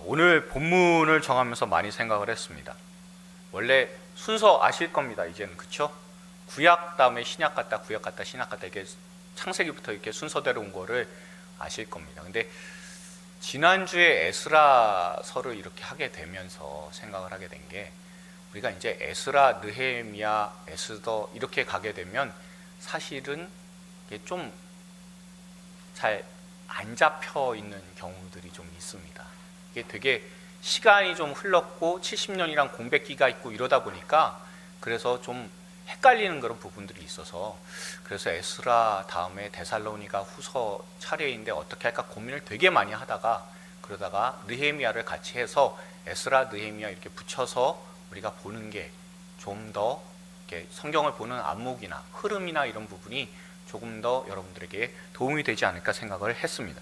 오늘 본문을 정하면서 많이 생각을 했습니다. 원래 순서 아실 겁니다. 이제는 그쵸? 구약 다음에 신약 갔다 구약 갔다 신약 갔다 이게 창세기부터 이렇게 순서대로 온 거를 아실 겁니다. 근데 지난주에 에스라서를 이렇게 하게 되면서 생각을 하게 된 게, 우리가 이제 에스라, 느헤미야, 에스더 이렇게 가게 되면 사실은 이게 좀 잘 안 잡혀 있는 경우들이 좀 있습니다. 이게 되게 시간이 좀 흘렀고 70년이랑 공백기가 있고 이러다 보니까 그래서 좀 헷갈리는 그런 부분들이 있어서, 그래서 에스라 다음에 데살로니가 후서 차례인데 어떻게 할까 고민을 되게 많이 하다가, 그러다가 느헤미야를 같이 해서 에스라, 느헤미야 이렇게 붙여서 우리가 보는 게 좀 더 성경을 보는 안목이나 흐름이나 이런 부분이 조금 더 여러분들에게 도움이 되지 않을까 생각을 했습니다.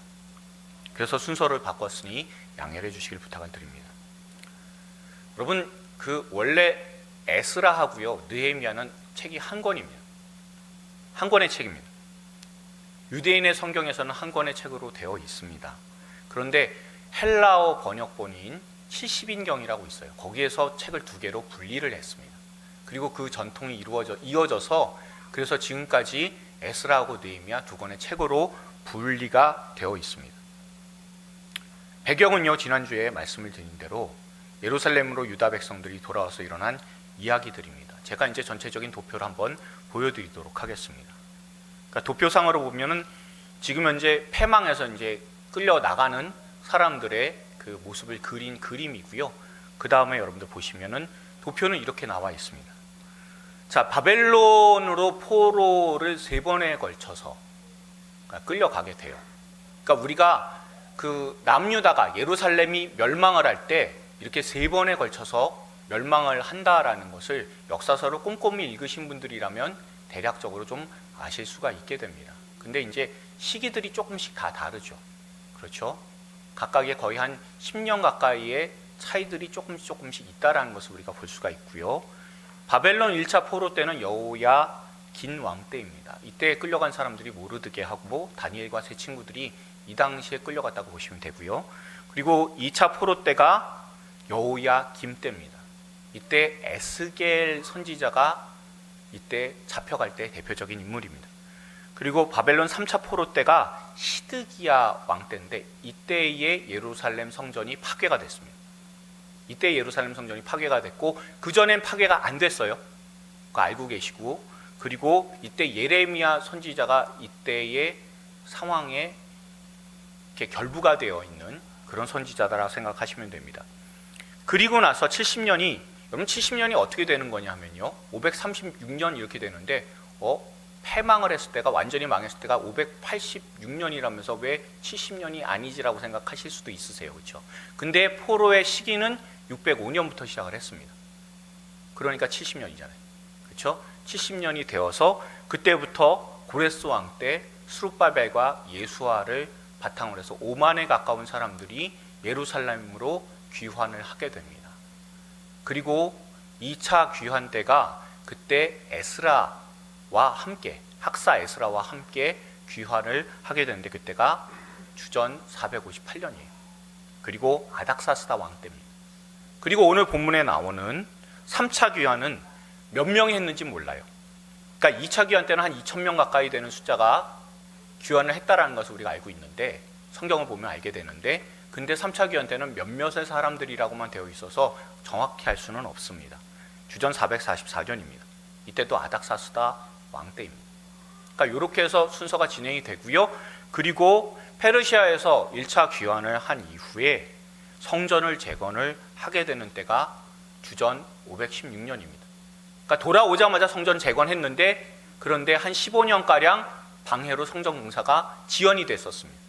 그래서 순서를 바꿨으니 양해를 해주시길 부탁을 드립니다. 여러분, 원래 에스라하고요 느헤미야는 책이 한 권입니다. 한 권의 책입니다. 유대인의 성경에서는 한 권의 책으로 되어 있습니다. 그런데 헬라어 번역본인 70인경이라고 있어요. 거기에서 책을 두 개로 분리를 했습니다. 그리고 그 전통이 이어져서 그래서 지금까지 에스라하고 느헤미야 두 권의 책으로 분리가 되어 있습니다. 배경은요, 지난주에 말씀을 드린 대로 예루살렘으로 유다 백성들이 돌아와서 일어난 이야기들입니다. 제가 이제 전체적인 도표를 한번 보여드리도록 하겠습니다. 그러니까 도표상으로 보면은 지금 현재 패망에서 이제 끌려 나가는 사람들의 그 모습을 그린 그림이고요. 그 다음에 여러분들 보시면은 도표는 이렇게 나와 있습니다. 자, 바벨론으로 포로를 3번에 걸쳐서 끌려가게 돼요. 그러니까 우리가 그 남유다가 예루살렘이 멸망을 할 때 이렇게 3번에 걸쳐서 멸망을 한다라는 것을 역사서를 꼼꼼히 읽으신 분들이라면 대략적으로 좀 아실 수가 있게 됩니다. 근데 이제 시기들이 조금씩 다 다르죠. 그렇죠? 각각의 거의 한 10년 가까이의 차이들이 조금씩 있다라는 것을 우리가 볼 수가 있고요. 바벨론 1차 포로 때는 여호야긴 왕 때입니다. 이때 끌려간 사람들이 모르드게하고 다니엘과 세 친구들이 이 당시에 끌려갔다고 보시면 되고요. 그리고 2차 포로 때가 여호야김 때입니다. 이때 에스겔 선지자가 이때 잡혀갈 때 대표적인 인물입니다. 그리고 바벨론 3차 포로 때가 시드기야 왕 때인데 이때의 예루살렘 성전이 파괴가 됐습니다. 이때 예루살렘 성전이 파괴가 됐고 그 전엔 파괴가 안 됐어요. 그거 알고 계시고, 그리고 이때 예레미야 선지자가 이때의 상황에 이렇게 결부가 되어 있는 그런 선지자다라고 생각하시면 됩니다. 그리고 나서 70년이, 여러분 70년이 어떻게 되는 거냐 하면요, 536년 이렇게 되는데 패망을 했을 때가, 완전히 망했을 때가 586년이라면서 왜 70년이 아니지라고 생각하실 수도 있으세요. 그렇죠? 근데 포로의 시기는 605년부터 시작을 했습니다. 그러니까 70년이잖아요. 그렇죠? 70년이 되어서 그때부터 고레스 왕 때 스룹바벨과 예수아를 바탕으로 해서 5만에 가까운 사람들이 예루살렘으로 귀환을 하게 됩니다. 그리고 2차 귀환 때가 그때 에스라와 함께, 학사 에스라와 함께 귀환을 하게 되는데 그때가 주전 458년이에요. 그리고 아닥사스다 왕 때입니다. 그리고 오늘 본문에 나오는 3차 귀환은 몇 명이 했는지 몰라요. 그러니까 2차 귀환 때는 한 2,000명 가까이 되는 숫자가 귀환을 했다라는 것을 우리가 알고 있는데, 성경을 보면 알게 되는데, 근데 3차 귀환 때는 몇몇의 사람들이라고만 되어 있어서 정확히 할 수는 없습니다. 주전 444년입니다. 이때 또 아닥사스다 왕 때입니다. 그러니까 이렇게 해서 순서가 진행이 되고요. 그리고 페르시아에서 1차 귀환을 한 이후에 성전을 재건을 하게 되는 때가 주전 516년입니다. 그러니까 돌아오자마자 성전 재건했는데, 그런데 한 15년가량 방해로 성전 공사가 지연이 됐었습니다.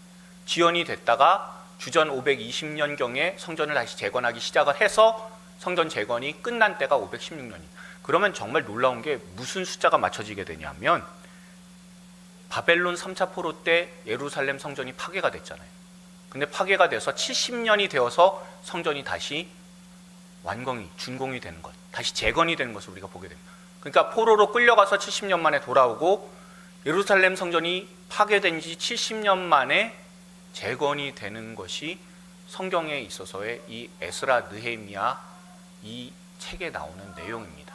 지연이 됐다가 주전 520년경에 성전을 다시 재건하기 시작을 해서 성전 재건이 끝난 때가 516년입니다. 그러면 정말 놀라운 게 무슨 숫자가 맞춰지게 되냐면, 바벨론 3차 포로 때 예루살렘 성전이 파괴가 됐잖아요. 근데 파괴가 돼서 70년이 되어서 성전이 다시 준공이 되는 것, 다시 재건이 되는 것을 우리가 보게 됩니다. 그러니까 포로로 끌려가서 70년 만에 돌아오고 예루살렘 성전이 파괴된 지 70년 만에 재건이 되는 것이 성경에 있어서의 이 에스라, 느헤미야 이 책에 나오는 내용입니다.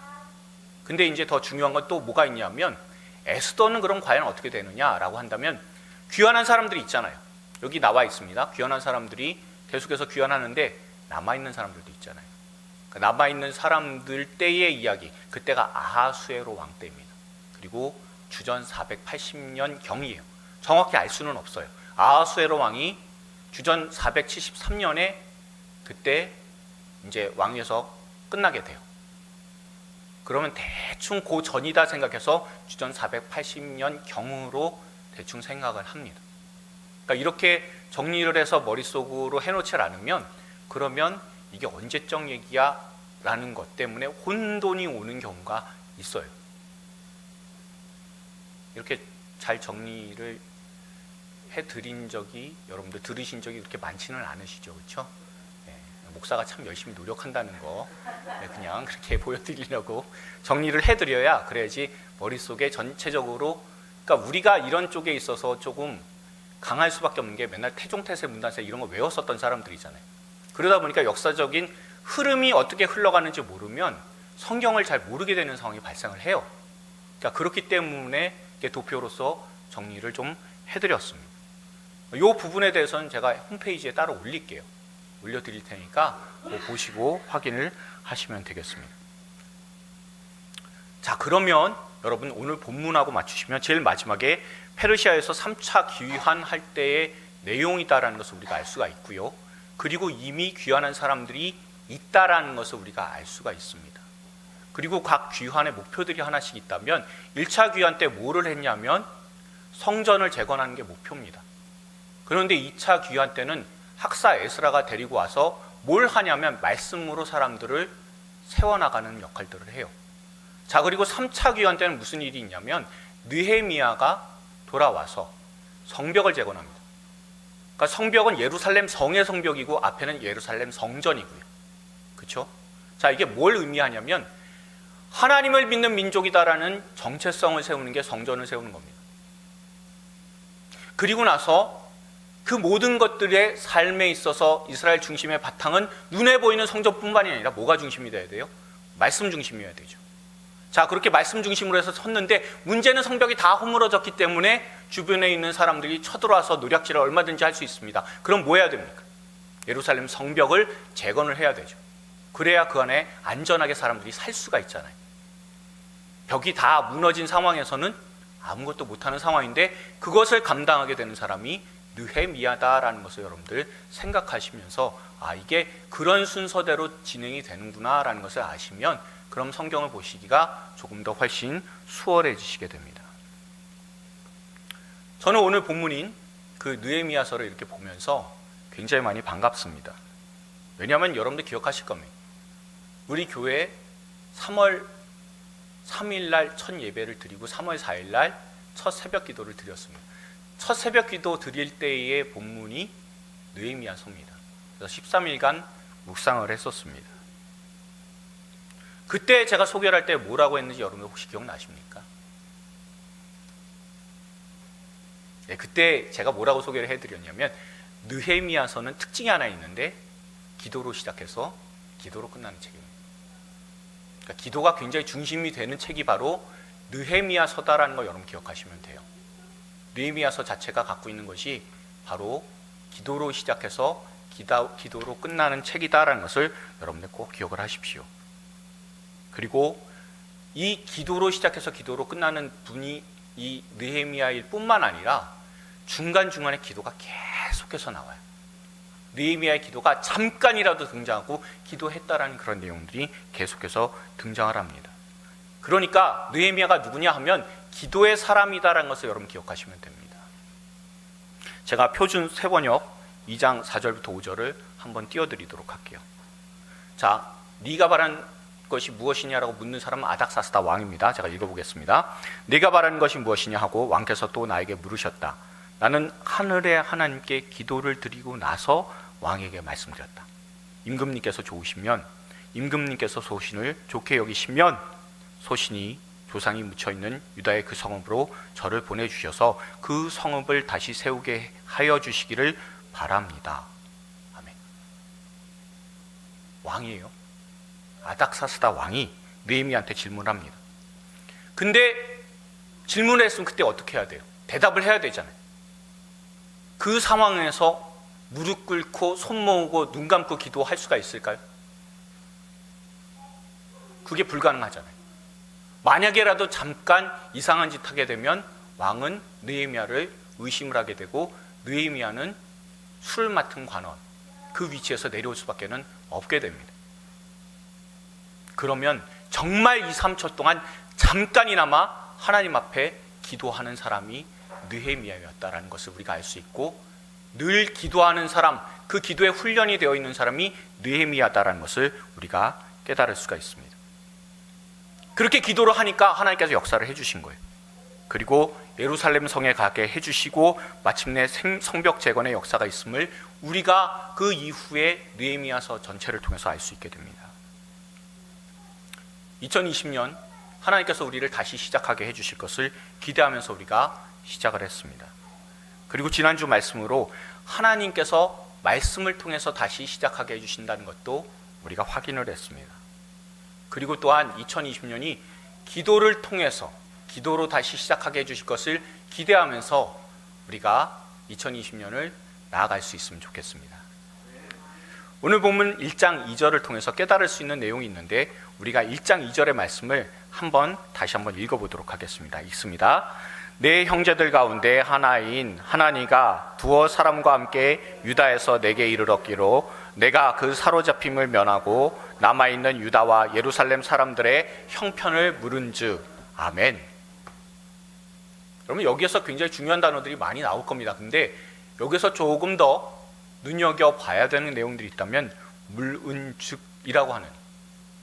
근데 이제 더 중요한 건 또 뭐가 있냐면, 에스더는 그럼 과연 어떻게 되느냐라고 한다면, 귀환한 사람들이 있잖아요. 여기 나와 있습니다. 귀환한 사람들이 계속해서 귀환하는데 남아있는 사람들도 있잖아요. 그러니까 남아있는 사람들 때의 이야기, 그때가 아하수에로 왕 때입니다. 그리고 주전 480년 경이에요. 정확히 알 수는 없어요. 아하수에로 왕이 주전 473년에 그때 이제 왕위에서 끝나게 돼요. 그러면 대충 그 전이다 생각해서 주전 480년 경으로 대충 생각을 합니다. 그러니까 이렇게 정리를 해서 머릿속으로 해놓지 않으면, 그러면 이게 언제적 얘기야? 라는 것 때문에 혼돈이 오는 경우가 있어요. 이렇게 잘 정리를 해드린 적이, 여러분들 들으신 적이 그렇게 많지는 않으시죠, 그렇죠? 네, 목사가 참 열심히 노력한다는 거, 그냥 그렇게 보여드리려고 정리를 해드려야, 그래야지 머릿속에 전체적으로, 그러니까 우리가 이런 쪽에 있어서 조금 강할 수밖에 없는 게, 맨날 태종태세 문단세 이런 거 외웠었던 사람들이잖아요. 그러다 보니까 역사적인 흐름이 어떻게 흘러가는지 모르면 성경을 잘 모르게 되는 상황이 발생을 해요. 그러니까 그렇기 때문에 도표로서 정리를 좀 해드렸습니다. 이 부분에 대해서는 제가 홈페이지에 따로 올릴게요. 올려드릴 테니까 그거 보시고 확인을 하시면 되겠습니다. 자, 그러면 여러분 오늘 본문하고 맞추시면 제일 마지막에 페르시아에서 3차 귀환할 때의 내용이다라는 것을 우리가 알 수가 있고요. 그리고 이미 귀환한 사람들이 있다라는 것을 우리가 알 수가 있습니다. 그리고 각 귀환의 목표들이 하나씩 있다면, 1차 귀환 때 뭐를 했냐면 성전을 재건하는 게 목표입니다. 그런데 2차 귀환 때는 학사 에스라가 데리고 와서 뭘 하냐면 말씀으로 사람들을 세워나가는 역할들을 해요. 자, 그리고 3차 귀환 때는 무슨 일이 있냐면 느헤미야가 돌아와서 성벽을 재건합니다. 그러니까 성벽은 예루살렘 성의 성벽이고 앞에는 예루살렘 성전이고요. 그렇죠? 자, 이게 뭘 의미하냐면 하나님을 믿는 민족이다라는 정체성을 세우는 게 성전을 세우는 겁니다. 그리고 나서 그 모든 것들의 삶에 있어서 이스라엘 중심의 바탕은 눈에 보이는 성전뿐만이 아니라 뭐가 중심이 돼야 돼요? 말씀 중심이어야 되죠. 자, 그렇게 말씀 중심으로 해서 섰는데 문제는 성벽이 다 허물어졌기 때문에 주변에 있는 사람들이 쳐들어와서 노략질을 얼마든지 할 수 있습니다. 그럼 뭐 해야 됩니까? 예루살렘 성벽을 재건을 해야 되죠. 그래야 그 안에 안전하게 사람들이 살 수가 있잖아요. 벽이 다 무너진 상황에서는 아무것도 못하는 상황인데, 그것을 감당하게 되는 사람이 느헤미야다라는 것을 여러분들 생각하시면서, 아, 이게 그런 순서대로 진행이 되는구나 라는 것을 아시면, 그럼 성경을 보시기가 조금 더 훨씬 수월해지시게 됩니다. 저는 오늘 본문인 그 느헤미야서를 이렇게 보면서 굉장히 많이 반갑습니다. 왜냐하면 여러분들 기억하실 겁니다. 우리 교회에 3월 3일 날 첫 예배를 드리고 3월 4일 날 첫 새벽 기도를 드렸습니다. 첫 새벽 기도 드릴 때의 본문이 느헤미야서입니다. 그래서 13일간 묵상을 했었습니다. 그때 제가 소개를 할 때 뭐라고 했는지 여러분들 혹시 기억나십니까? 네, 그때 제가 뭐라고 소개를 해드렸냐면, 느헤미야서는 특징이 하나 있는데 기도로 시작해서 기도로 끝나는 책입니다. 그러니까 기도가 굉장히 중심이 되는 책이 바로 느헤미야서다라는 걸 여러분 기억하시면 돼요. 느헤미야서 자체가 갖고 있는 것이 바로 기도로 시작해서 기도로 끝나는 책이다라는 것을 여러분들 꼭 기억을 하십시오. 그리고 이 기도로 시작해서 기도로 끝나는 분이 이 느헤미야일 뿐만 아니라 중간중간에 기도가 계속해서 나와요. 느헤미야의 기도가 잠깐이라도 등장하고 기도했다라는 그런 내용들이 계속해서 등장을 합니다. 그러니까 느헤미야가 누구냐 하면 기도의 사람이다라는 것을 여러분 기억하시면 됩니다. 제가 표준 세번역 2장 4절부터 5절을 한번 띄워드리도록 할게요. 자, 네가 바란 것이 무엇이냐라고 묻는 사람은 아닥사스다 왕입니다. 제가 읽어보겠습니다. 네가 바라는 것이 무엇이냐 하고 왕께서 또 나에게 물으셨다. 나는 하늘의 하나님께 기도를 드리고 나서 왕에게 말씀드렸다. 임금님께서 좋으시면, 임금님께서 소신을 좋게 여기시면 소신이 조상이 묻혀있는 유다의 그 성읍으로 저를 보내주셔서 그 성읍을 다시 세우게 하여 주시기를 바랍니다. 아멘. 왕이에요. 아닥사스다 왕이 느헤미야한테 질문합니다. 근데 질문을 했으면 그때 어떻게 해야 돼요? 대답을 해야 되잖아요. 그 상황에서 무릎 꿇고 손 모으고 눈 감고 기도할 수가 있을까요? 그게 불가능하잖아요. 만약에라도 잠깐 이상한 짓 하게 되면 왕은 느헤미야를 의심을 하게 되고 느헤미야는 술 맡은 관원 그 위치에서 내려올 수밖에 없게 됩니다. 그러면 정말 2, 3초 동안 잠깐이나마 하나님 앞에 기도하는 사람이 느헤미야였다라는 것을 우리가 알 수 있고, 늘 기도하는 사람, 그 기도에 훈련이 되어 있는 사람이 느헤미야다라는 것을 우리가 깨달을 수가 있습니다. 그렇게 기도를 하니까 하나님께서 역사를 해주신 거예요. 그리고 예루살렘 성에 가게 해주시고 마침내 성벽 재건의 역사가 있음을 우리가 그 이후에 느헤미야서 전체를 통해서 알 수 있게 됩니다. 2020년 하나님께서 우리를 다시 시작하게 해주실 것을 기대하면서 우리가 시작을 했습니다. 그리고 지난주 말씀으로 하나님께서 말씀을 통해서 다시 시작하게 해주신다는 것도 우리가 확인을 했습니다. 그리고 또한 2020년이 기도를 통해서 기도로 다시 시작하게 해주실 것을 기대하면서 우리가 2020년을 나아갈 수 있으면 좋겠습니다. 오늘 본문 1장 2절을 통해서 깨달을 수 있는 내용이 있는데 우리가 1장 2절의 말씀을 다시 한번 읽어보도록 하겠습니다. 읽습니다. 내 형제들 가운데 하나인 하나니가 두어 사람과 함께 유다에서 내게 이르렀기로 내가 그 사로잡힘을 면하고 남아있는 유다와 예루살렘 사람들의 형편을 물은즉 아멘. 여러분, 여기에서 굉장히 중요한 단어들이 많이 나올 겁니다. 근데 여기서 조금 더 눈여겨봐야 되는 내용들이 있다면 물은즉이라고 하는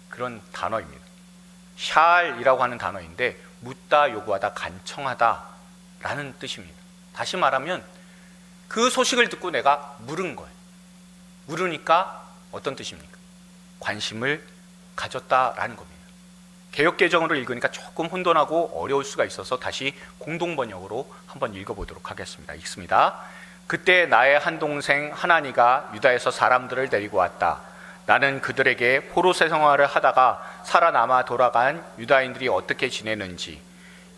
그런 단어입니다. 샬이라고 하는 단어인데 묻다, 요구하다, 간청하다 라는 뜻입니다. 다시 말하면 그 소식을 듣고 내가 물은 거예요. 물으니까 어떤 뜻입니까? 관심을 가졌다라는 겁니다. 개역개정으로 읽으니까 조금 혼돈하고 어려울 수가 있어서 다시 공동번역으로 한번 읽어보도록 하겠습니다. 읽습니다. 그때 나의 한 동생 하나니가 유다에서 사람들을 데리고 왔다. 나는 그들에게 포로세 생활을 하다가 살아남아 돌아간 유다인들이 어떻게 지내는지,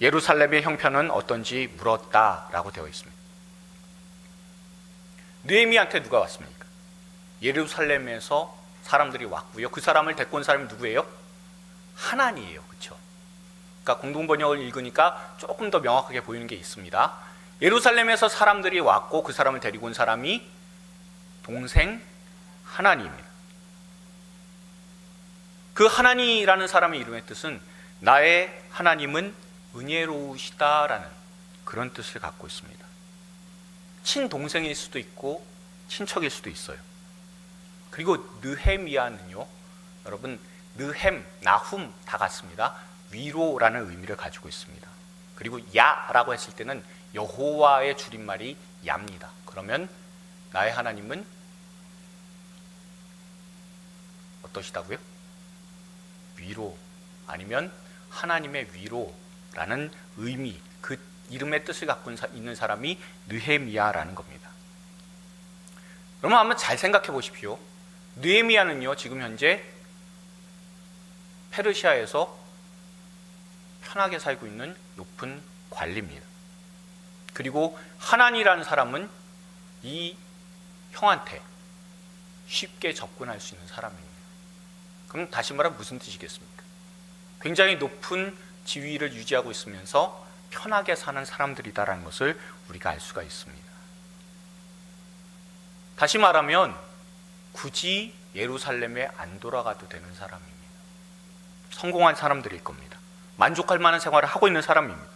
예루살렘의 형편은 어떤지 물었다라고 되어 있습니다. 느헤미야한테 누가 왔습니까? 예루살렘에서 사람들이 왔고요. 그 사람을 데리고 온 사람이 누구예요? 하나니예요. 그렇죠? 그러니까 공동번역을 읽으니까 조금 더 명확하게 보이는 게 있습니다. 예루살렘에서 사람들이 왔고 그 사람을 데리고 온 사람이 동생 하나니입니다. 그 하나니라는 사람의 이름의 뜻은 나의 하나님은 은혜로우시다라는 그런 뜻을 갖고 있습니다. 친동생일 수도 있고 친척일 수도 있어요. 그리고 느헤미야는요, 여러분, 느헴, 나훔 다 같습니다. 위로라는 의미를 가지고 있습니다. 그리고 야라고 했을 때는 여호와의 줄임말이 야입니다. 그러면 나의 하나님은 어떠시다고요? 위로, 아니면 하나님의 위로라는 의미, 그 이름의 뜻을 갖고 있는 사람이 느헤미야라는 겁니다. 그러면 한번 잘 생각해 보십시오. 느헤미야는요, 지금 현재 페르시아에서 편하게 살고 있는 높은 관리입니다. 그리고 하나니라는 사람은 이 형한테 쉽게 접근할 수 있는 사람입니다. 그럼 다시 말하면 무슨 뜻이겠습니까? 굉장히 높은 지위를 유지하고 있으면서 편하게 사는 사람들이다라는 것을 우리가 알 수가 있습니다. 다시 말하면 굳이 예루살렘에 안 돌아가도 되는 사람입니다. 성공한 사람들일 겁니다. 만족할 만한 생활을 하고 있는 사람입니다.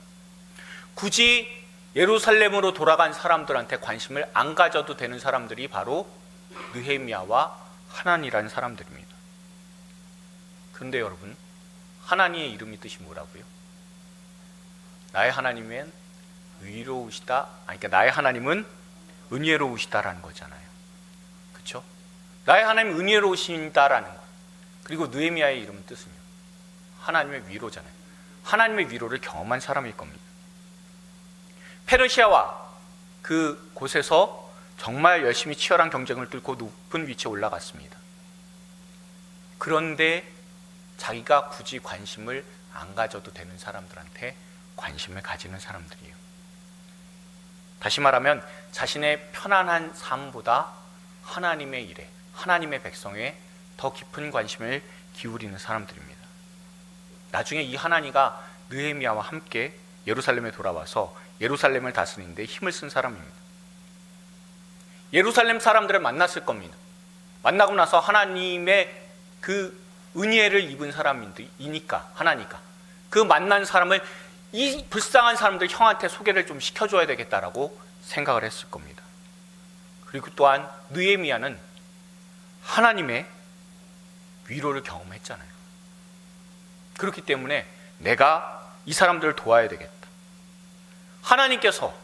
굳이 예루살렘으로 돌아간 사람들한테 관심을 안 가져도 되는 사람들이 바로 느헤미야와 하나니라는 사람들입니다. 그런데 여러분, 하나니의 이름이 뜻이 뭐라고요? 나의 하나님은 의로우시다, 그러니까 나의 하나님은 은혜로우시다라는 거잖아요. 그렇죠? 나의 하나님은 은혜로우신다라는 거. 그리고 느헤미야의 이름은 뜻은요, 하나님의 위로잖아요. 하나님의 위로를 경험한 사람일 겁니다. 페르시아와 그 곳에서 정말 열심히 치열한 경쟁을 뚫고 높은 위치에 올라갔습니다. 그런데 자기가 굳이 관심을 안 가져도 되는 사람들한테 관심을 가지는 사람들이에요. 다시 말하면 자신의 편안한 삶보다 하나님의 일에, 하나님의 백성에 더 깊은 관심을 기울이는 사람들입니다. 나중에 이 하나니가 느헤미야와 함께 예루살렘에 돌아와서 예루살렘을 다스리는데 힘을 쓴 사람입니다. 예루살렘 사람들을 만났을 겁니다. 만나고 나서 하나님의 그 은혜를 입은 사람이니까, 하나니까 그 만난 사람을, 이 불쌍한 사람들 형한테 소개를 좀 시켜줘야 되겠다라고 생각을 했을 겁니다. 그리고 또한 느헤미야는 하나님의 위로를 경험했잖아요. 그렇기 때문에 내가 이 사람들을 도와야 되겠다. 하나님께서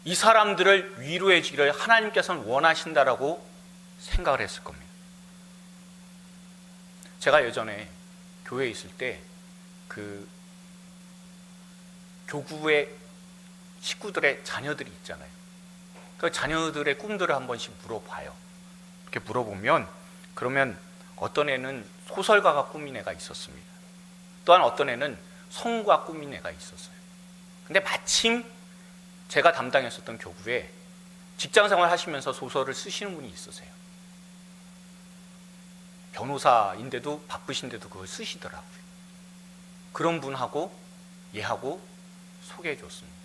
이 사람들을 위로해 주기를 하나님께서는 원하신다라고 생각을 했을 겁니다. 제가 예전에 교회에 있을 때 그 교구의 식구들의 자녀들이 있잖아요. 그 자녀들의 꿈들을 한 번씩 물어봐요. 이렇게 물어보면 그러면 어떤 애는 소설가가 꿈인 애가 있었습니다. 또한 어떤 애는 성우가 꿈인 애가 있었어요. 근데 마침 제가 담당했었던 교구에 직장생활 하시면서 소설을 쓰시는 분이 있으세요. 변호사인데도 바쁘신데도 그걸 쓰시더라고요. 그런 분하고 얘하고 소개해 줬습니다.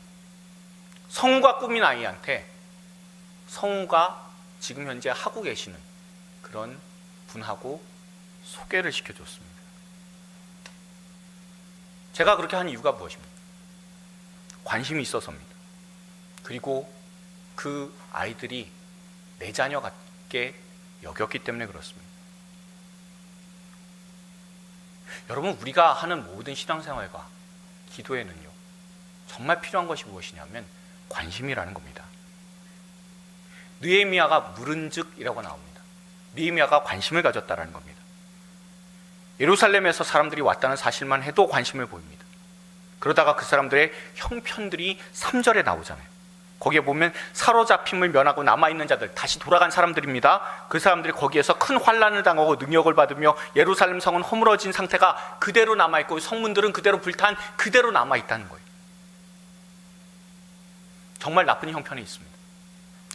성우가 꿈인 아이한테 성우가 지금 현재 하고 계시는 그런 분하고 소개를 시켜줬습니다. 제가 그렇게 한 이유가 무엇입니까? 관심이 있어서입니다. 그리고 그 아이들이 내 자녀 같게 여겼기 때문에 그렇습니다. 여러분, 우리가 하는 모든 신앙생활과 기도에는요, 정말 필요한 것이 무엇이냐면 관심이라는 겁니다. 느헤미야가 물은즉이라고 나옵니다. 느헤미야가 관심을 가졌다라는 겁니다. 예루살렘에서 사람들이 왔다는 사실만 해도 관심을 보입니다. 그러다가 그 사람들의 형편들이 3절에 나오잖아요. 거기에 보면 사로잡힘을 면하고 남아있는 자들, 다시 돌아간 사람들입니다. 그 사람들이 거기에서 큰 환난을 당하고 능욕을 받으며 예루살렘 성은 허물어진 상태가 그대로 남아있고 성문들은 그대로 불탄 그대로 남아있다는 거예요. 정말 나쁜 형편이 있습니다.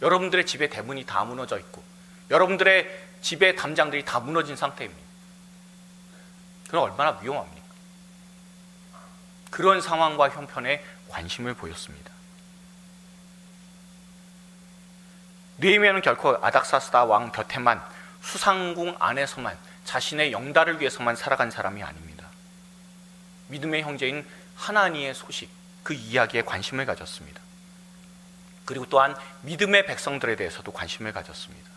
여러분들의 집에 대문이 다 무너져 있고 여러분들의 집의 담장들이 다 무너진 상태입니다. 그럼 얼마나 위험합니까? 그런 상황과 형편에 관심을 보였습니다. 느헤미야는 결코 아닥사스다 왕 곁에만, 수상궁 안에서만, 자신의 영달을 위해서만 살아간 사람이 아닙니다. 믿음의 형제인 하나니의 소식, 그 이야기에 관심을 가졌습니다. 그리고 또한 믿음의 백성들에 대해서도 관심을 가졌습니다.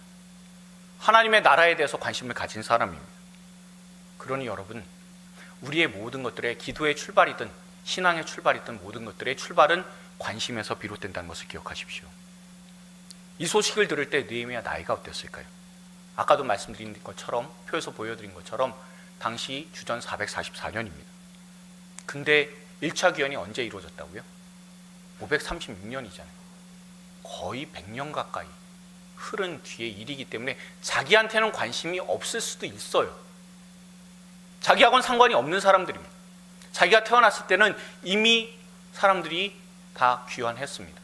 하나님의 나라에 대해서 관심을 가진 사람입니다. 그러니 여러분, 우리의 모든 것들의 기도의 출발이든 신앙의 출발이든 모든 것들의 출발은 관심에서 비롯된다는 것을 기억하십시오. 이 소식을 들을 때 느헤미야 나이가 어땠을까요? 아까도 말씀드린 것처럼, 표에서 보여드린 것처럼 당시 주전 444년입니다. 근데 1차 귀환이 언제 이루어졌다고요? 536년이잖아요. 거의 100년 가까이 흐른 뒤의 일이기 때문에 자기한테는 관심이 없을 수도 있어요. 자기하고는 상관이 없는 사람들입니다. 자기가 태어났을 때는 이미 사람들이 다 귀환했습니다.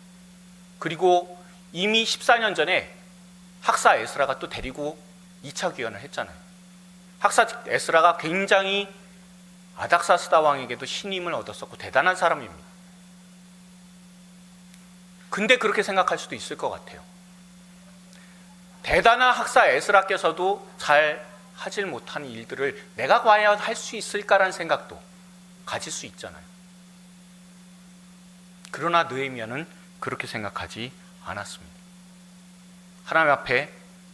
그리고 이미 14년 전에 학사 에스라가 또 데리고 2차 귀환을 했잖아요. 학사 에스라가 굉장히 아닥사스다 왕에게도 신임을 얻었었고 대단한 사람입니다. 근데 그렇게 생각할 수도 있을 것 같아요. 대단한 학사 에스라께서도 잘 하질 못한 일들을 내가 과연 할 수 있을까라는 생각도 가질 수 있잖아요. 그러나 느헤미야는 그렇게 생각하지 않았습니다. 하나님 앞에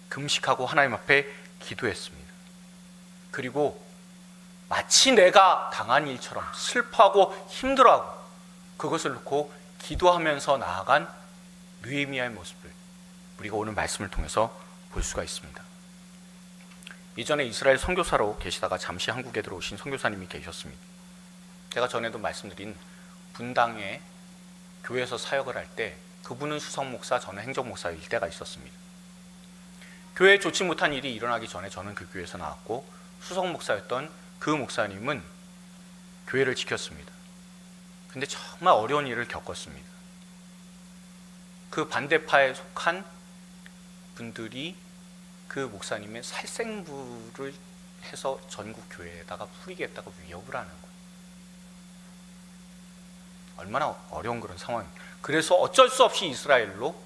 금식하고 하나님 앞에 기도했습니다. 그리고 마치 내가 당한 일처럼 슬퍼하고 힘들어하고 그것을 놓고 기도하면서 나아간 느헤미야의 모습을 우리가 오늘 말씀을 통해서 볼 수가 있습니다. 이전에 이스라엘 선교사로 계시다가 잠시 한국에 들어오신 선교사님이 계셨습니다. 제가 전에도 말씀드린 분당에 교회에서 사역을 할 때 그분은 수석목사, 저는 행정목사일 때가 있었습니다. 교회에 좋지 못한 일이 일어나기 전에 저는 그 교회에서 나왔고 수석 목사였던 그 목사님은 교회를 지켰습니다. 근데 정말 어려운 일을 겪었습니다. 그 반대파에 속한 분들이 그 목사님의 살생부를 해서 전국 교회에다가 뿌리겠다고 위협을 하는 거예요. 얼마나 어려운 그런 상황입니다. 그래서 어쩔 수 없이 이스라엘로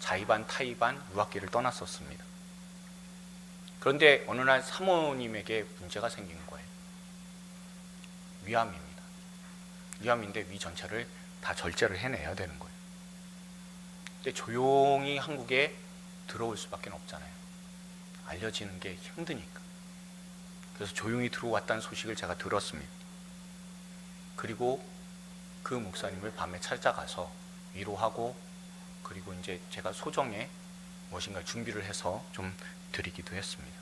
자의반 타의반 유학길을 떠났었습니다. 그런데 어느 날 사모님에게 문제가 생긴 거예요. 위암입니다. 위암인데 위 전체를 다 절제를 해내야 되는 거예요. 근데 조용히 한국에 들어올 수밖에 없잖아요. 알려지는 게 힘드니까. 그래서 조용히 들어왔다는 소식을 제가 들었습니다. 그리고 그 목사님을 밤에 찾아가서 위로하고, 그리고 이제 제가 소정에 무엇인가 준비를 해서 좀 드리기도 했습니다.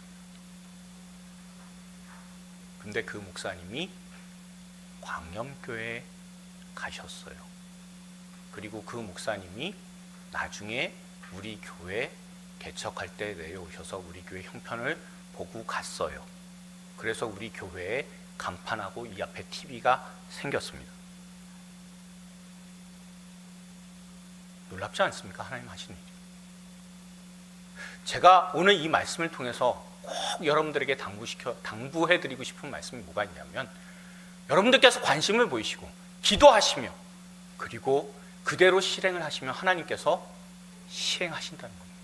근데 그 목사님이 광염교회에 가셨어요. 그리고 그 목사님이 나중에 우리 교회 개척할 때 내려오셔서 우리 교회 형편을 보고 갔어요. 그래서 우리 교회에 간판하고 이 앞에 TV가 생겼습니다. 놀랍지 않습니까? 하나님 하신 일이. 제가 오늘 이 말씀을 통해서 꼭 여러분들에게 당부해드리고 싶은 말씀이 뭐가 있냐면, 여러분들께서 관심을 보이시고 기도하시며 그리고 그대로 실행을 하시면 하나님께서 시행하신다는 겁니다.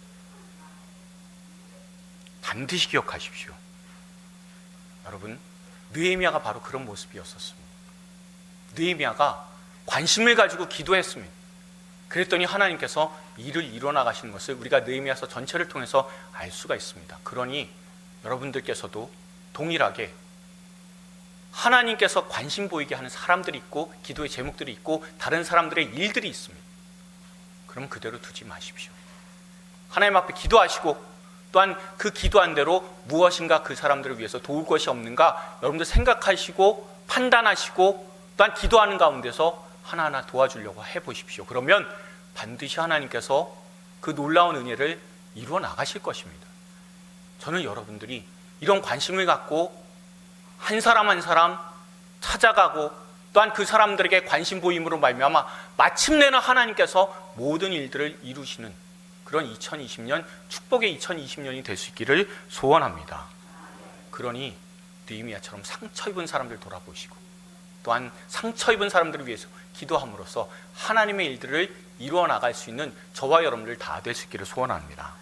반드시 기억하십시오. 여러분, 느헤미야가 바로 그런 모습이었었습니다. 느헤미야가 관심을 가지고 기도했습니다. 그랬더니 하나님께서 일을 이뤄나가시는 것을 우리가 느헤미야서 전체를 통해서 알 수가 있습니다. 그러니 여러분들께서도 동일하게 하나님께서 관심 보이게 하는 사람들이 있고 기도의 제목들이 있고 다른 사람들의 일들이 있습니다. 그럼 그대로 두지 마십시오. 하나님 앞에 기도하시고, 또한 그 기도한 대로 무엇인가 그 사람들을 위해서 도울 것이 없는가 여러분들 생각하시고 판단하시고, 또한 기도하는 가운데서 하나하나 도와주려고 해보십시오. 그러면 반드시 하나님께서 그 놀라운 은혜를 이루어 나가실 것입니다. 저는 여러분들이 이런 관심을 갖고 한 사람 한 사람 찾아가고, 또한 그 사람들에게 관심 보임으로 말미암아 마침내는 하나님께서 모든 일들을 이루시는 그런 2020년, 축복의 2020년이 될 수 있기를 소원합니다. 그러니 느헤미야처럼 상처 입은 사람들 돌아보시고, 또한 상처 입은 사람들을 위해서 기도함으로써 하나님의 일들을 이루어 나갈 수 있는 저와 여러분들 다 될 수 있기를 소원합니다.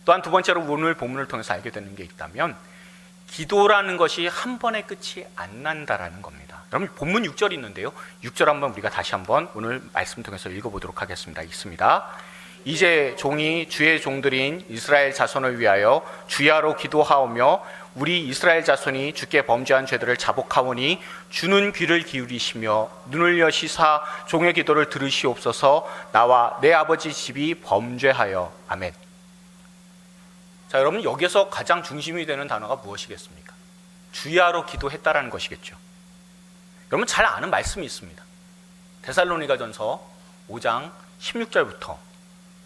또한 두 번째로 오늘 본문을 통해서 알게 되는 게 있다면, 기도라는 것이 한 번에 끝이 안 난다라는 겁니다. 여러분, 본문 6절이 있는데요, 6절 한번 우리가 다시 한번 오늘 말씀 통해서 읽어보도록 하겠습니다. 읽습니다. 이제 종이 주의 종들인 이스라엘 자손을 위하여 주야로 기도하오며 우리 이스라엘 자손이 주께 범죄한 죄들을 자복하오니 주는 귀를 기울이시며 눈을 여시사 종의 기도를 들으시옵소서. 나와 내 아버지 집이 범죄하여. 아멘. 자, 여러분, 여기서 가장 중심이 되는 단어가 무엇이겠습니까? 주야로 기도했다라는 것이겠죠. 여러분 잘 아는 말씀이 있습니다. 데살로니가전서 5장 16절부터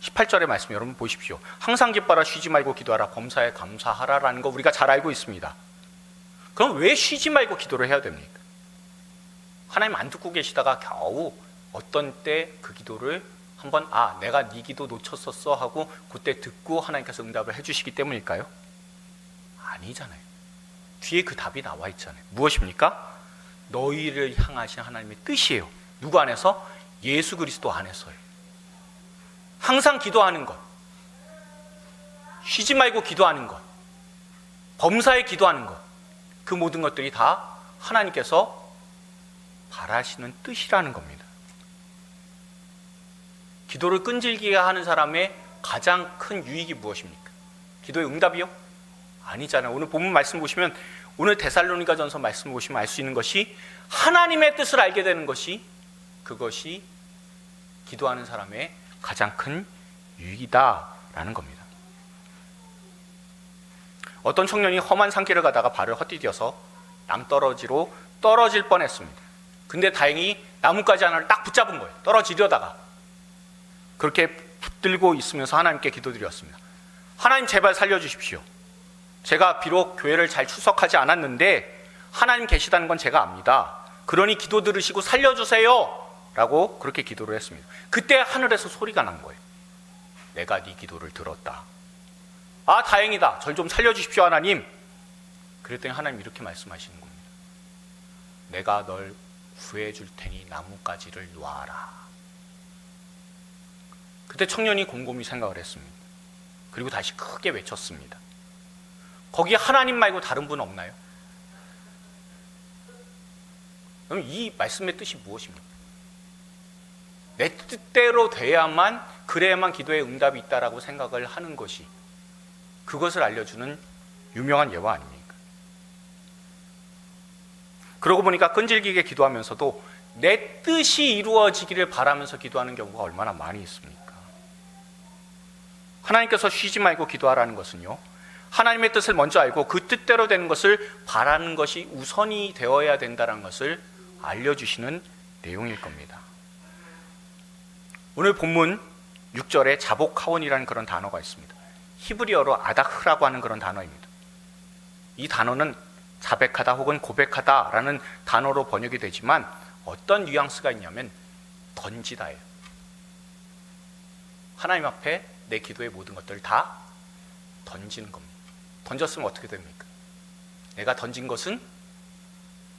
18절의 말씀 여러분 보십시오. 항상 기뻐라, 쉬지 말고 기도하라, 범사에 감사하라라는 거 우리가 잘 알고 있습니다. 그럼 왜 쉬지 말고 기도를 해야 됩니까? 하나님 안 듣고 계시다가 겨우 어떤 때 그 기도를 한번 내가 네 기도 놓쳤었어 하고 그때 듣고 하나님께서 응답을 해주시기 때문일까요? 아니잖아요. 뒤에 그 답이 나와 있잖아요. 무엇입니까? 너희를 향하신 하나님의 뜻이에요. 누구 안에서? 예수 그리스도 안에서요. 항상 기도하는 것, 쉬지 말고 기도하는 것, 범사에 기도하는 것, 그 모든 것들이 다 하나님께서 바라시는 뜻이라는 겁니다. 기도를 끈질기게 하는 사람의 가장 큰 유익이 무엇입니까? 기도의 응답이요? 아니잖아요. 오늘 본문 말씀 보시면, 오늘 데살로니가전서 말씀 보시면 알 수 있는 것이 하나님의 뜻을 알게 되는 것이, 그것이 기도하는 사람의 가장 큰 유익이다라는 겁니다. 어떤 청년이 험한 산길을 가다가 발을 헛디뎌서 낭떠러지로 떨어질 뻔했습니다. 근데 다행히 나뭇가지 하나를 딱 붙잡은 거예요. 떨어지려다가. 그렇게 붙들고 있으면서 하나님께 기도드렸습니다. 하나님 제발 살려주십시오. 제가 비록 교회를 잘 출석하지 않았는데 하나님 계시다는 건 제가 압니다. 그러니 기도 들으시고 살려주세요 라고 그렇게 기도를 했습니다. 그때 하늘에서 소리가 난 거예요. 내가 네 기도를 들었다. 아, 다행이다. 절 좀 살려주십시오 하나님. 그랬더니 하나님 이렇게 말씀하시는 겁니다. 내가 널 구해줄 테니 나뭇가지를 놓아라. 그때 청년이 곰곰이 생각을 했습니다. 그리고 다시 크게 외쳤습니다. 거기 하나님 말고 다른 분 없나요? 그럼 이 말씀의 뜻이 무엇입니까? 내 뜻대로 돼야만, 그래야만 기도에 응답이 있다라고 생각을 하는 것이, 그것을 알려주는 유명한 예화 아닙니까? 그러고 보니까 끈질기게 기도하면서도 내 뜻이 이루어지기를 바라면서 기도하는 경우가 얼마나 많이 있습니까? 하나님께서 쉬지 말고 기도하라는 것은요, 하나님의 뜻을 먼저 알고 그 뜻대로 되는 것을 바라는 것이 우선이 되어야 된다는 것을 알려주시는 내용일 겁니다. 오늘 본문 6절에 자복하원이라는 그런 단어가 있습니다. 히브리어로 아다흐라고 하는 그런 단어입니다. 이 단어는 자백하다 혹은 고백하다라는 단어로 번역이 되지만 어떤 뉘앙스가 있냐면 던지다예요. 하나님 앞에 내 기도의 모든 것들을 다 던지는 겁니다. 던졌으면 어떻게 됩니까? 내가 던진 것은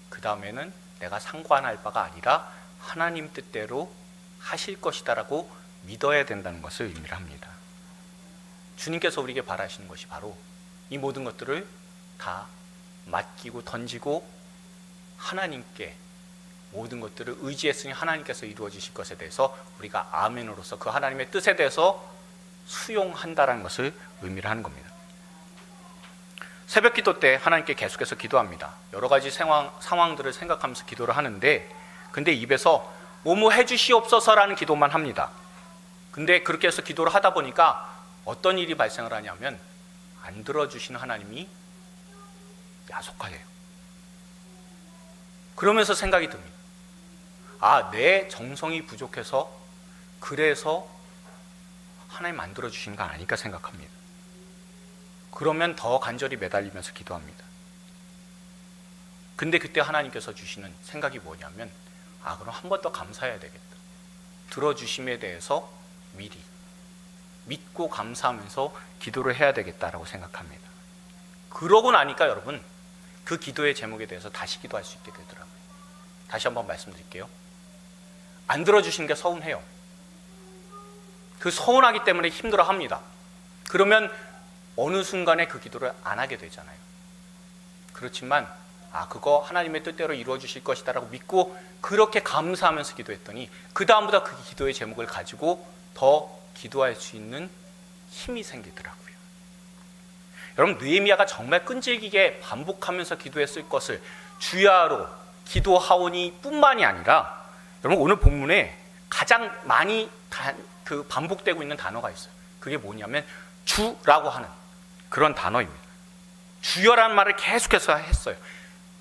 그 다음에는 내가 상관할 바가 아니라 하나님 뜻대로 하실 것이다라고 믿어야 된다는 것을 의미를 합니다. 주님께서 우리에게 바라시는 것이 바로 이 모든 것들을 다 맡기고 던지고 하나님께 모든 것들을 의지했으니 하나님께서 이루어 주실 것에 대해서 우리가 아멘으로서 그 하나님의 뜻에 대해서 수용한다는 것을 의미를 하는 겁니다. 새벽 기도 때 하나님께 계속해서 기도합니다. 여러 가지 상황들을 생각하면서 기도를 하는데, 근데 입에서 뭐뭐 해주시옵소서라는 기도만 합니다. 근데 그렇게 해서 기도를 하다 보니까 어떤 일이 발생을 하냐면 안 들어주시는 하나님이 야속하게요. 그러면서 생각이 듭니다. 아, 내 정성이 부족해서 그래서 하나님 안 들어주신 거 아닐까 생각합니다. 그러면 더 간절히 매달리면서 기도합니다. 근데 그때 하나님께서 주시는 생각이 뭐냐면, 아, 그럼 한 번 더 감사해야 되겠다. 들어주심에 대해서 미리 믿고 감사하면서 기도를 해야 되겠다라고 생각합니다. 그러고 나니까 여러분, 그 기도의 제목에 대해서 다시 기도할 수 있게 되더라고요. 다시 한번 말씀드릴게요. 안 들어주신 게 서운해요. 그 서운하기 때문에 힘들어합니다. 그러면 어느 순간에 그 기도를 안 하게 되잖아요. 그렇지만 그거 하나님의 뜻대로 이루어 주실 것이다 라고 믿고 그렇게 감사하면서 기도했더니 그 다음부터 그 기도의 제목을 가지고 더 기도할 수 있는 힘이 생기더라고요. 여러분, 느헤미야가 정말 끈질기게 반복하면서 기도했을 것을 주야로 기도하오니 뿐만이 아니라, 여러분, 오늘 본문에 가장 많이 반복되고 있는 단어가 있어요. 그게 뭐냐면 주라고 하는 그런 단어입니다. 주여라는 말을 계속해서 했어요.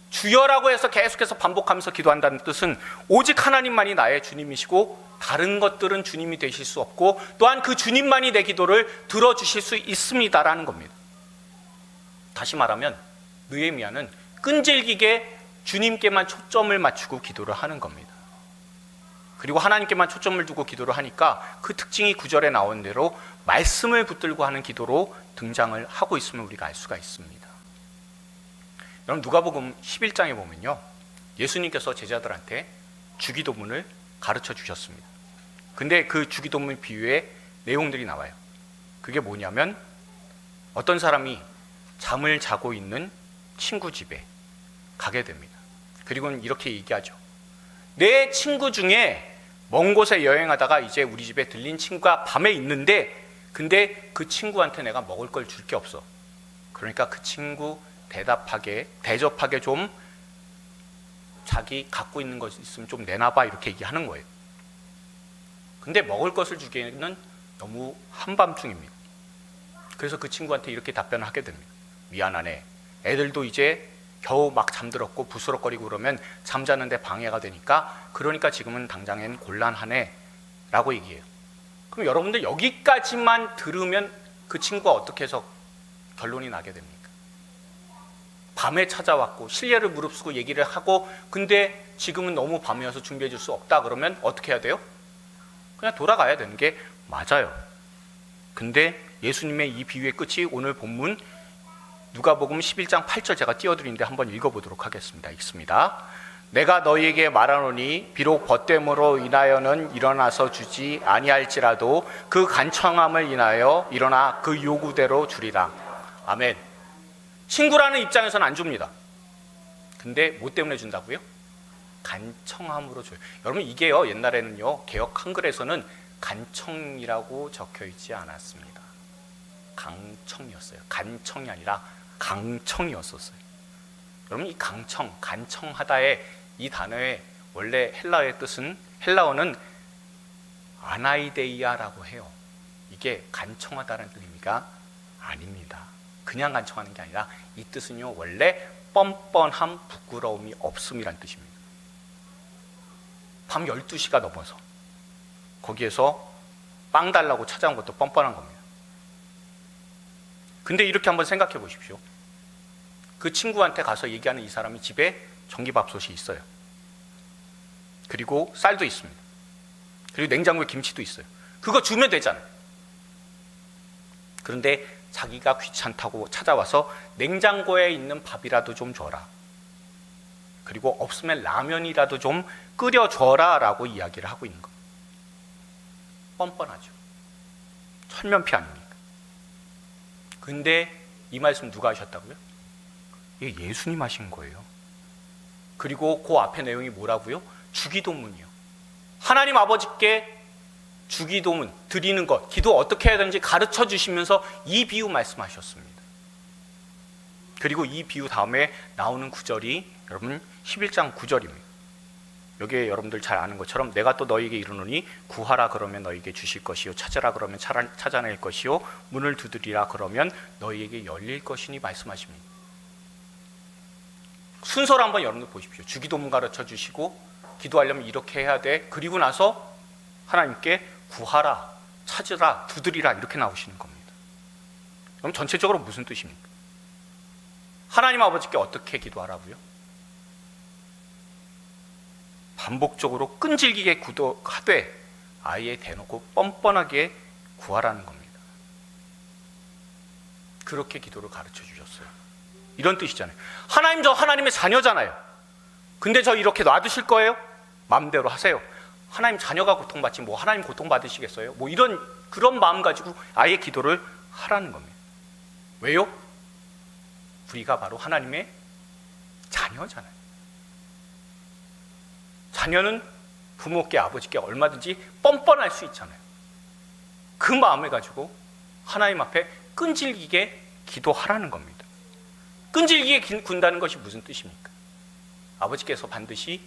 주여라고 해서 계속해서 반복하면서 기도한다는 뜻은 오직 하나님만이 나의 주님이시고 다른 것들은 주님이 되실 수 없고 또한 그 주님만이 내 기도를 들어주실 수 있습니다라는 겁니다. 다시 말하면 느헤미야는 끈질기게 주님께만 초점을 맞추고 기도를 하는 겁니다. 그리고 하나님께만 초점을 두고 기도를 하니까 그 특징이 9절에 나온 대로 말씀을 붙들고 하는 기도로 등장을 하고 있음을 우리가 알 수가 있습니다. 여러분, 누가복음 11장에 보면요, 예수님께서 제자들한테 주기도문을 가르쳐 주셨습니다. 근데 그 주기도문 비유의 내용들이 나와요. 그게 뭐냐면 어떤 사람이 잠을 자고 있는 친구 집에 가게 됩니다. 그리고는 이렇게 얘기하죠. 내 친구 중에 먼 곳에 여행하다가 이제 우리 집에 들린 친구가 밤에 있는데 근데 그 친구한테 내가 먹을 걸 줄 게 없어. 그러니까 그 친구 대접하게 좀 자기 갖고 있는 것 있으면 좀 내놔봐 이렇게 얘기하는 거예요. 근데 먹을 것을 주기에는 너무 한밤중입니다. 그래서 그 친구한테 이렇게 답변을 하게 됩니다. 미안하네. 애들도 이제 겨우 막 잠들었고 부스럭거리고 그러면 잠자는데 방해가 되니까 그러니까 지금은 당장엔 곤란하네 라고 얘기해요. 그럼 여러분들 여기까지만 들으면 그 친구가 어떻게 해서 결론이 나게 됩니까? 밤에 찾아왔고 실례를 무릅쓰고 얘기를 하고, 근데 지금은 너무 밤이어서 준비해 줄 수 없다 그러면 어떻게 해야 돼요? 그냥 돌아가야 되는 게 맞아요. 근데 예수님의 이 비유의 끝이 오늘 본문 누가복음 11장 8절 제가 띄워드리는데 한번 읽어보도록 하겠습니다. 읽습니다. 내가 너희에게 말하노니 비록 벗됨으로 인하여는 일어나서 주지 아니할지라도 그 간청함을 인하여 일어나 그 요구대로 주리라. 아멘. 친구라는 입장에서는 안 줍니다. 근데 뭐 때문에 준다고요? 간청함으로 줘요. 여러분 이게요, 옛날에는요 개역 한글에서는 간청이라고 적혀 있지 않았습니다. 강청이었어요. 간청이 아니라 강청이었었어요. 여러분 이 강청, 간청하다의 이 단어의 원래 헬라어의 뜻은, 헬라어는 아나이데이아라고 해요. 이게 간청하다는 의미가 아닙니다. 그냥 간청하는 게 아니라 이 뜻은요 원래 뻔뻔함, 부끄러움이 없음이란 뜻입니다. 밤 12시가 넘어서 거기에서 빵 달라고 찾아온 것도 뻔뻔한 겁니다. 근데 이렇게 한번 생각해 보십시오. 그 친구한테 가서 얘기하는 이 사람이 집에 전기밥솥이 있어요. 그리고 쌀도 있습니다. 그리고 냉장고에 김치도 있어요. 그거 주면 되잖아요. 그런데 자기가 귀찮다고 찾아와서 냉장고에 있는 밥이라도 좀 줘라. 그리고 없으면 라면이라도 좀 끓여줘라 라고 이야기를 하고 있는 거예요. 뻔뻔하죠. 철면피 아닙니까? 근데 이 말씀 누가 하셨다고요? 이게 예수님 하신 거예요. 그리고 그 앞에 내용이 뭐라고요? 주기도문이요. 하나님 아버지께 주기도문 드리는 것, 기도 어떻게 해야 되는지 가르쳐 주시면서 이 비유 말씀하셨습니다. 그리고 이 비유 다음에 나오는 구절이 여러분 11장 9절입니다. 여기에 여러분들 잘 아는 것처럼 내가 또 너희에게 이르노니 구하라 그러면 너희에게 주실 것이요 찾으라 그러면 찾아낼 것이요 문을 두드리라 그러면 너희에게 열릴 것이니 말씀하십니다. 순서를 한번 여러분들 보십시오. 주기도문 가르쳐 주시고 기도하려면 이렇게 해야 돼. 그리고 나서 하나님께 구하라, 찾으라, 두드리라 이렇게 나오시는 겁니다. 그럼 전체적으로 무슨 뜻입니까? 하나님 아버지께 어떻게 기도하라고요? 반복적으로 끈질기게 구도하되 아예 대놓고 뻔뻔하게 구하라는 겁니다. 그렇게 기도를 가르쳐 주셨어요. 이런 뜻이잖아요. 하나님, 저 하나님의 자녀잖아요. 근데 저 이렇게 놔두실 거예요? 마음대로 하세요. 하나님 자녀가 고통받지 뭐 하나님 고통받으시겠어요? 뭐 이런 그런 마음 가지고 아예 기도를 하라는 겁니다. 왜요? 우리가 바로 하나님의 자녀잖아요. 자녀는 부모께 아버지께 얼마든지 뻔뻔할 수 있잖아요. 그 마음을 가지고 하나님 앞에 끈질기게 기도하라는 겁니다. 끈질기게 군다는 것이 무슨 뜻입니까? 아버지께서 반드시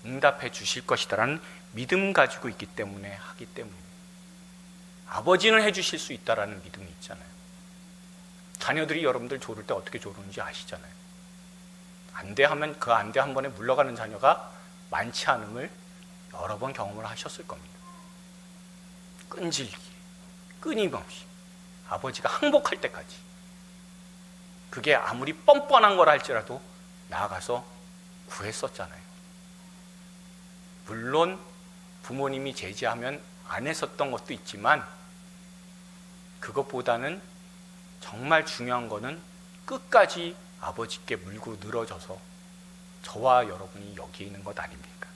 응답해 주실 것이다라는 믿음 가지고 있기 때문에 하기 때문에 아버지는 해주실 수 있다라는 믿음이 있잖아요. 자녀들이 여러분들 조를 때 어떻게 조르는지 아시잖아요. 안 돼 하면 그 안 돼 한 번에 물러가는 자녀가 많지 않음을 여러 번 경험을 하셨을 겁니다. 끈질기게 끊임없이 아버지가 항복할 때까지, 그게 아무리 뻔뻔한 거라 할지라도 나아가서 구했었잖아요. 물론 부모님이 제지하면 안 했었던 것도 있지만 그것보다는 정말 중요한 거는 끝까지 아버지께 물고 늘어져서 저와 여러분이 여기에 있는 것 아닙니까?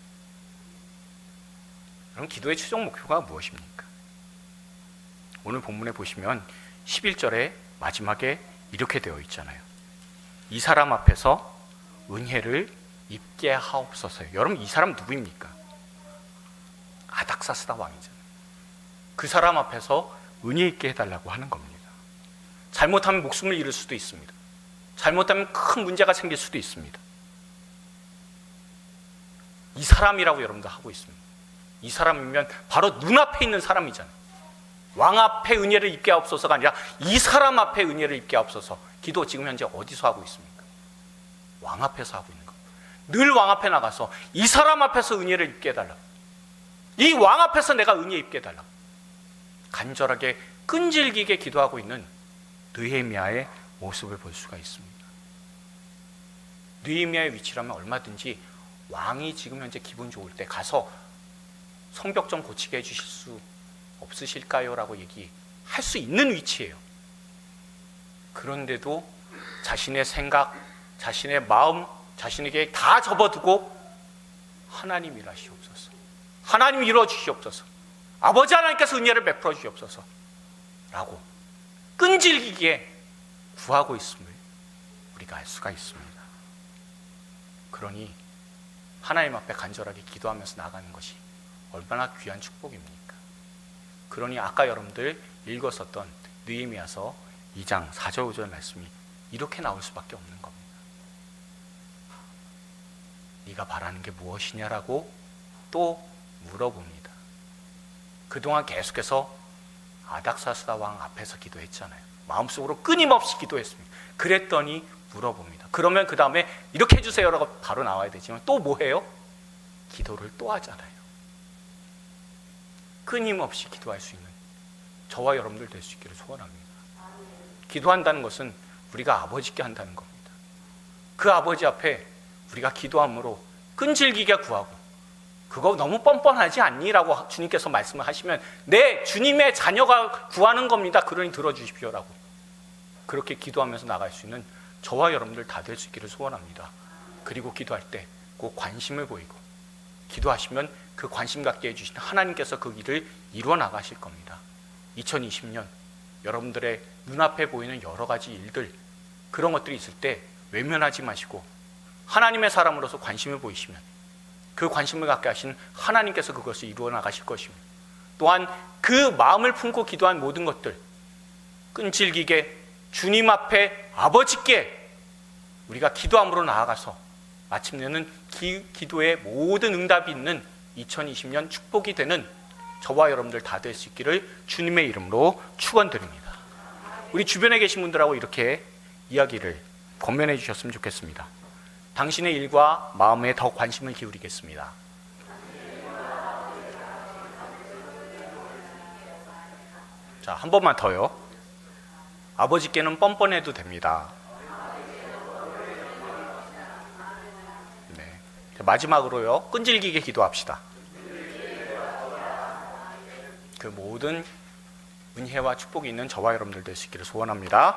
그럼 기도의 최종 목표가 무엇입니까? 오늘 본문에 보시면 11절에 마지막에 이렇게 되어 있잖아요. 이 사람 앞에서 은혜를 입게 하옵소서요. 여러분 이 사람 누구입니까? 아닥사스다 왕이잖아요. 그 사람 앞에서 은혜 있게 해달라고 하는 겁니다. 잘못하면 목숨을 잃을 수도 있습니다. 잘못하면 큰 문제가 생길 수도 있습니다. 이 사람이라고 여러분들 하고 있습니다. 이 사람이면 바로 눈앞에 있는 사람이잖아요. 왕 앞에 은혜를 입게 하옵소서가 아니라 이 사람 앞에 은혜를 입게 하옵소서. 기도 지금 현재 어디서 하고 있습니까? 왕 앞에서 하고 있는 겁니다. 늘 왕 앞에 나가서 이 사람 앞에서 은혜를 입게 해달라고, 이 왕 앞에서 내가 은혜 입게 해달라고 간절하게 끈질기게 기도하고 있는 느헤미야의 모습을 볼 수가 있습니다. 느헤미야의 위치라면 얼마든지 왕이 지금 현재 기분 좋을 때 가서 성벽 좀 고치게 해주실 수 없으실까요? 라고 얘기할 수 있는 위치예요. 그런데도 자신의 생각, 자신의 마음, 자신에게 다 접어두고 하나님 일하시옵소서, 하나님 이루어주시옵소서, 아버지 하나님께서 은혜를 베풀어 주시옵소서 라고 끈질기게 구하고 있음을 우리가 알 수가 있습니다. 그러니 하나님 앞에 간절하게 기도하면서 나가는 것이 얼마나 귀한 축복입니까? 그러니 아까 여러분들 읽었었던 느헤미야서 2장 4절 5절 말씀이 이렇게 나올 수밖에 없는 겁니다. 네가 바라는 게 무엇이냐라고 또 물어봅니다. 그동안 계속해서 아닥사스다 왕 앞에서 기도했잖아요. 마음속으로 끊임없이 기도했습니다. 그랬더니 물어봅니다. 그러면 그 다음에 이렇게 해주세요라고 바로 나와야 되지만 또 뭐해요? 기도를 또 하잖아요. 끊임없이 기도할 수 있는 저와 여러분들 될 수 있기를 소원합니다. 기도한다는 것은 우리가 아버지께 한다는 겁니다. 그 아버지 앞에 우리가 기도함으로 끈질기게 구하고, 그거 너무 뻔뻔하지 않니? 라고 주님께서 말씀을 하시면 네, 주님의 자녀가 구하는 겁니다. 그러니 들어주십시오라고 그렇게 기도하면서 나갈 수 있는 저와 여러분들 다 될 수 있기를 소원합니다. 그리고 기도할 때 꼭 관심을 보이고, 기도하시면 그 관심 갖게 해주신 하나님께서 그 일을 이루어 나가실 겁니다. 2020년 여러분들의 눈앞에 보이는 여러 가지 일들, 그런 것들이 있을 때 외면하지 마시고 하나님의 사람으로서 관심을 보이시면 그 관심을 갖게 하신 하나님께서 그것을 이루어 나가실 것입니다. 또한 그 마음을 품고 기도한 모든 것들 끈질기게 주님 앞에 아버지께 우리가 기도함으로 나아가서 마침내는 기도의 모든 응답이 있는 2020년 축복이 되는 저와 여러분들 다 될 수 있기를 주님의 이름으로 축원드립니다. 우리 주변에 계신 분들하고 이렇게 이야기를 권면해 주셨으면 좋겠습니다. 당신의 일과 마음에 더 관심을 기울이겠습니다. 자, 한 번만 더요. 아버지께는 뻔뻔해도 됩니다. 네. 마지막으로요, 끈질기게 기도합시다. 그 모든 은혜와 축복이 있는 저와 여러분들 될 수 있기를 소원합니다.